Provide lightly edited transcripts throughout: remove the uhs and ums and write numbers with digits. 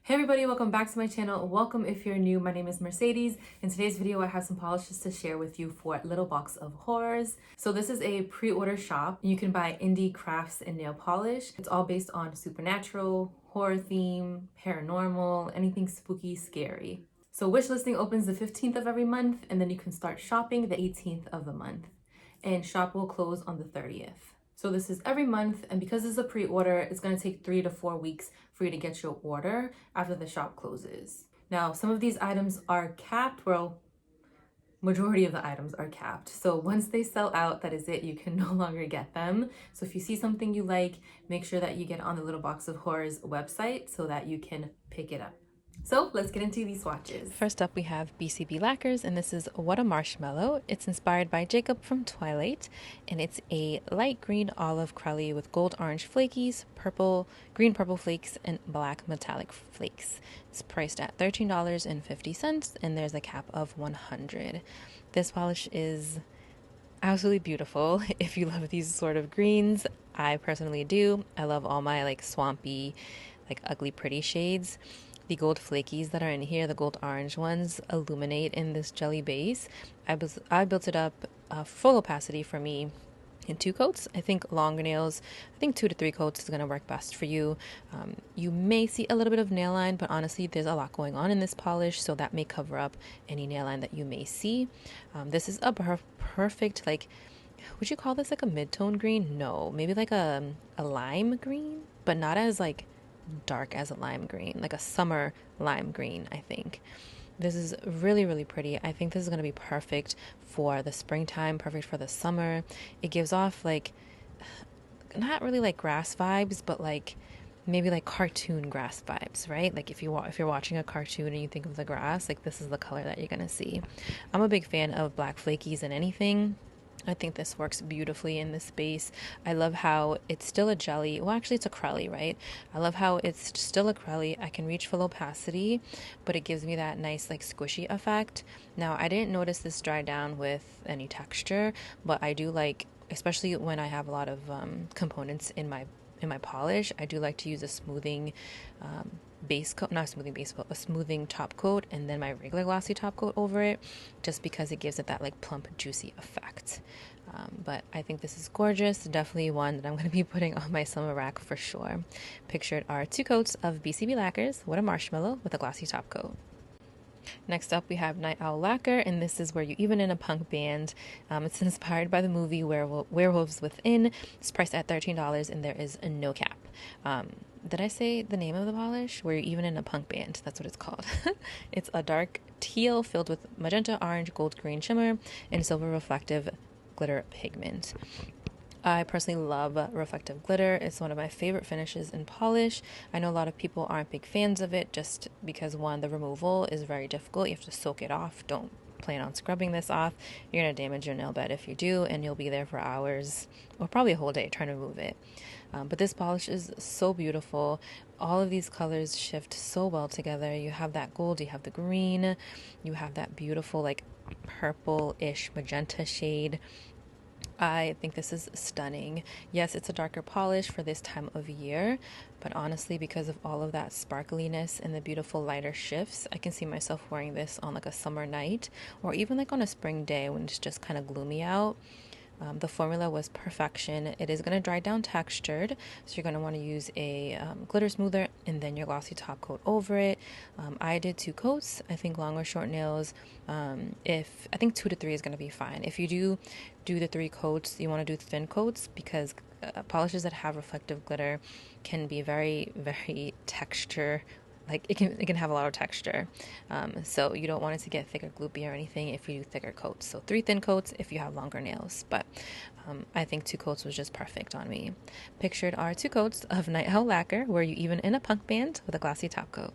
Hey everybody, welcome back to my channel. Welcome if you're new. My name is Mercedes. In today's video, I have some polishes to share with you for Little Box of Horrors. So this is a pre-order shop. You can buy indie crafts and nail polish. It's all based on supernatural, horror theme, paranormal, anything spooky, scary. So Wishlisting opens the 15th of every month, and then you can start shopping the 18th of the month. And shop will close on the 30th. So this is every month, and because it's a pre-order, it's going to take 3 to 4 weeks for you to get your order after the shop closes. Now, some of these items are capped. Well, majority of the items are capped. So once they sell out, that is it. You can no longer get them. So if you see something you like, make sure that you get on the Little Box of Horrors website so that you can pick it up. So let's get into these swatches. First up, we have BCB Lacquers, and this is What a Marshmallow. It's inspired by Jacob from Twilight, and it's a light green olive crelly with gold orange flakies, green purple flakes, and black metallic flakes. It's priced at $13.50, and there's a cap of 100. This polish is absolutely beautiful. If you love these sort of greens, I personally do. I love all my like swampy, like ugly pretty shades. The gold flakies that are in here, the gold orange ones, illuminate in this jelly base. I built it up full opacity for me in 2 coats. I think longer nails, I think 2 to 3 coats is going to work best for you. You may see a little bit of nail line, but honestly there's a lot going on in this polish, so that may cover up any nail line that you may see. This is a perfect, like, would you call this like a mid-tone green? No, maybe like a lime green, but not as like dark as a lime green, like a summer lime green. I think this is really, really pretty. I think this is going to be perfect for the springtime, perfect for the summer. It gives off like, not really like grass vibes, but like maybe like cartoon grass vibes, right? Like if you're watching a cartoon and you think of the grass, like this is the color that you're going to see. I'm a big fan of black flakies in anything. I think this works beautifully in this space. I love how it's still a jelly. Well, actually, it's a crelly, right? I love how it's still a crelly. I can reach full opacity, but it gives me that nice, like, squishy effect. Now, I didn't notice this dry down with any texture, but I do like, especially when I have a lot of components in my polish, I do like to use a smoothing base coat, not a smoothing base, but a smoothing top coat, and then my regular glossy top coat over it, just because it gives it that like plump, juicy effect. But I think this is gorgeous. Definitely one that I'm going to be putting on my summer rack for sure. Pictured are 2 coats of BCB Lacquers, What a Marshmallow, with a glossy top coat. Next up, we have Nightow Lacquer, and this is where you even in a punk band. It's inspired by the movie Werewolves Within. It's priced at $13, and there is no cap. Did I say the name of the polish? Where you're even in a punk band. That's what it's called. It's a dark teal filled with magenta, orange, gold, green shimmer, and silver reflective glitter pigment. I personally love reflective glitter. It's one of my favorite finishes in polish. I know a lot of people aren't big fans of it just because, one, the removal is very difficult. You have to soak it off. Don't plan on scrubbing this off. You're going to damage your nail bed if you do, and you'll be there for hours or probably a whole day trying to remove it. But this polish is so beautiful. All of these colors shift so well together. You have that gold, you have the green, you have that beautiful like purple-ish magenta shade. I think this is stunning. Yes, it's a darker polish for this time of year, but honestly, because of all of that sparkliness and the beautiful lighter shifts, I can see myself wearing this on like a summer night or even like on a spring day when it's just kind of gloomy out. The formula was perfection. It is going to dry down textured, so you're going to want to use a glitter smoother and then your glossy top coat over it. I did 2 coats. I think long or short nails, I think 2 to 3 is going to be fine. If you do the 3 coats, you want to do thin coats because polishes that have reflective glitter can be very, very texture. Like it can have a lot of texture, so you don't want it to get thick or gloopy or anything if you do thicker coats. So 3 thin coats if you have longer nails, but I think 2 coats was just perfect on me. Pictured are 2 coats of Nightow Lacquer, where you even in a punk band with a glossy top coat.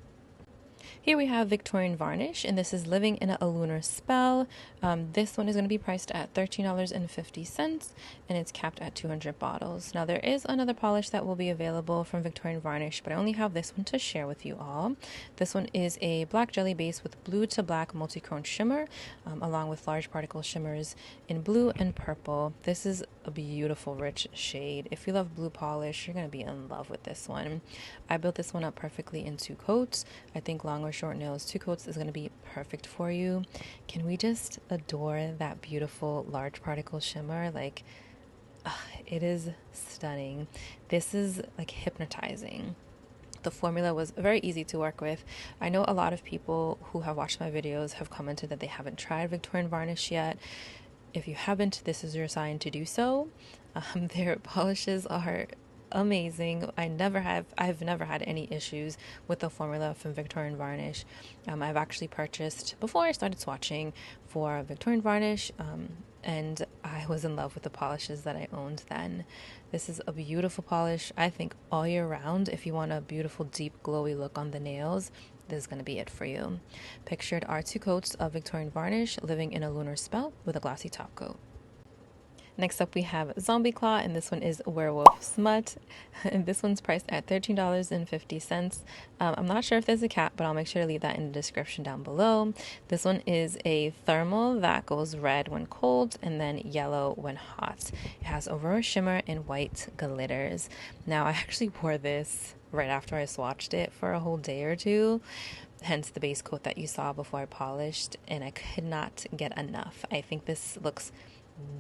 Here we have Victorian Varnish, and this is Living in a Lunar Spell. This one is going to be priced at $13.50, and it's capped at 200 bottles. Now, there is another polish that will be available from Victorian Varnish, but I only have this one to share with you all. This one is a black jelly base with blue to black multi-chrome shimmer, along with large particle shimmers in blue and purple. This is a beautiful, rich shade. If you love blue polish, you're going to be in love with this one. I built this one up perfectly in 2 coats. I think long or short nails, 2 coats is going to be perfect for you. Can we just adore that beautiful large particle shimmer? Like, it is stunning. This is like hypnotizing. The formula was very easy to work with. I know a lot of people who have watched my videos have commented that they haven't tried Victorian Varnish yet. If you haven't, this is your sign to do so. Their polishes are amazing. I've never had any issues with the formula from Victorian Varnish. I've actually purchased, before I started swatching, for Victorian Varnish, and I was in love with the polishes that I owned then. This is a beautiful polish, I think, all year round. If you want a beautiful, deep, glowy look on the nails, this is going to be it for you. Pictured are 2 coats of Victorian Varnish, Living in a Lunar Spell, with a glossy top coat. Next up, we have Zombie Claw, and this one is Werewolf Smut. And this one's priced at $13.50. I'm not sure if there's a cap, but I'll make sure to leave that in the description down below. This one is a thermal that goes red when cold and then yellow when hot. It has aurora shimmer and white glitters. Now, I actually wore this right after I swatched it for a whole day or two, hence the base coat that you saw before I polished, and I could not get enough. I think this looks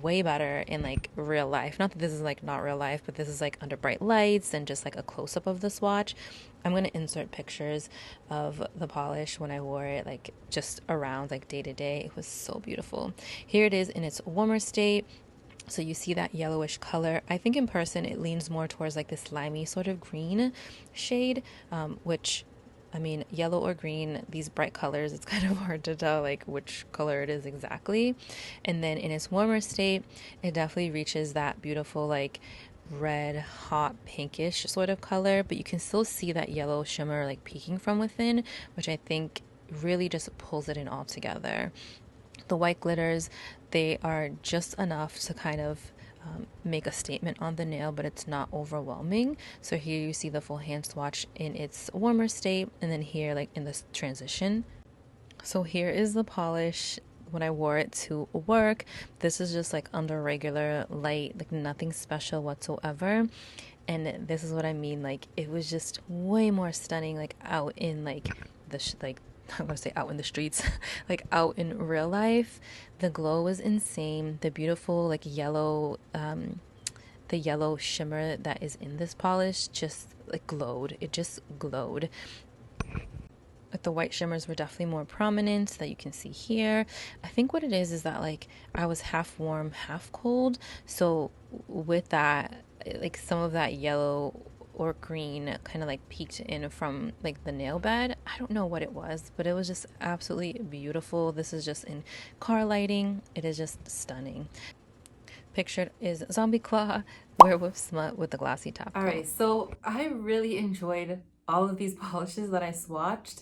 way better in like real life. Not that this is like not real life, but this is like under bright lights and just like a close-up of the swatch. I'm going to insert pictures of the polish when I wore it, like just around like day to day. It was so beautiful. Here it is in its warmer state. So you see that yellowish color. I think in person it leans more towards like this limey sort of green shade, which, I mean, yellow or green, these bright colors, it's kind of hard to tell like which color it is exactly. And then in its warmer state, it definitely reaches that beautiful like red, hot, pinkish sort of color, but you can still see that yellow shimmer like peeking from within, which I think really just pulls it in all together. The white glitters, they are just enough to kind of make a statement on the nail, but it's not overwhelming. So here you see the full hand swatch in its warmer state, and then here like in this transition. So here is the polish when I wore it to work. This is just like under regular light, like nothing special whatsoever. And this is what I mean, like it was just way more stunning, like out in like the I'm gonna say out in the streets, like out in real life. The glow was insane. The beautiful like yellow, the yellow shimmer that is in this polish just like glowed. It just glowed. But the white shimmers were definitely more prominent, that you can see here. I think what it is that like I was half warm, half cold. So with that, like some of that yellow or green kind of like peeked in from like the nail bed. I don't know what it was, but it was just absolutely beautiful. This is just in car lighting. It is just stunning. Pictured is Zombie Claw, Werewolf Smut with the glossy top coat. Alright, so I really enjoyed all of these polishes that I swatched.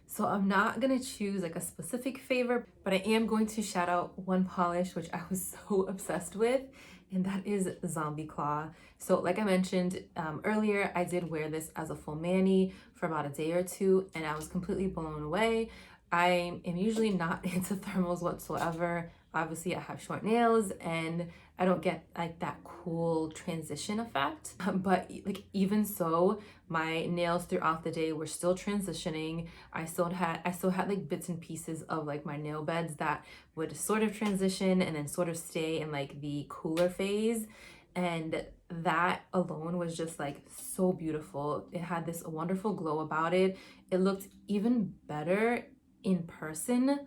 So I'm not gonna choose like a specific favorite, but I am going to shout out one polish which I was so obsessed with, and that is Zombie Claw. So like I mentioned earlier, I did wear this as a full mani for about a day or two, and I was completely blown away. I am usually not into thermals whatsoever. Obviously I have short nails and I don't get like that cool transition effect, but like even so, my nails throughout the day were still transitioning. I still had like bits and pieces of like my nail beds that would sort of transition and then sort of stay in like the cooler phase, and that alone was just like so beautiful. It had this wonderful glow about it. It looked even better in person,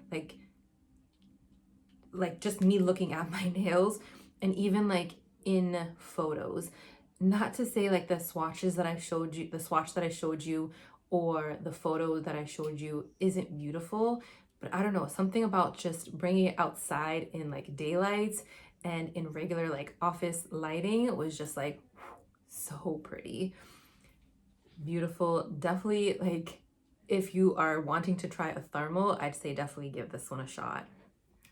like just me looking at my nails, and even like in photos. Not to say like the swatches that I showed you, the swatch that I showed you or the photo that I showed you isn't beautiful, but I don't know, something about just bringing it outside in like daylight and in regular like office lighting was just like so pretty. Beautiful. Definitely like if you are wanting to try a thermal, I'd say definitely give this one a shot.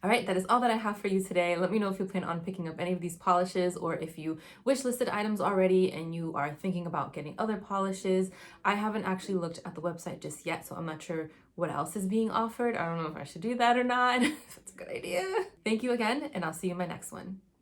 All right, that is all that I have for you today. Let me know if you plan on picking up any of these polishes, or if you wish listed items already and you are thinking about getting other polishes. I haven't actually looked at the website just yet, so I'm not sure what else is being offered. I don't know if I should do that or not. If it's a good idea. Thank you again, and I'll see you in my next one.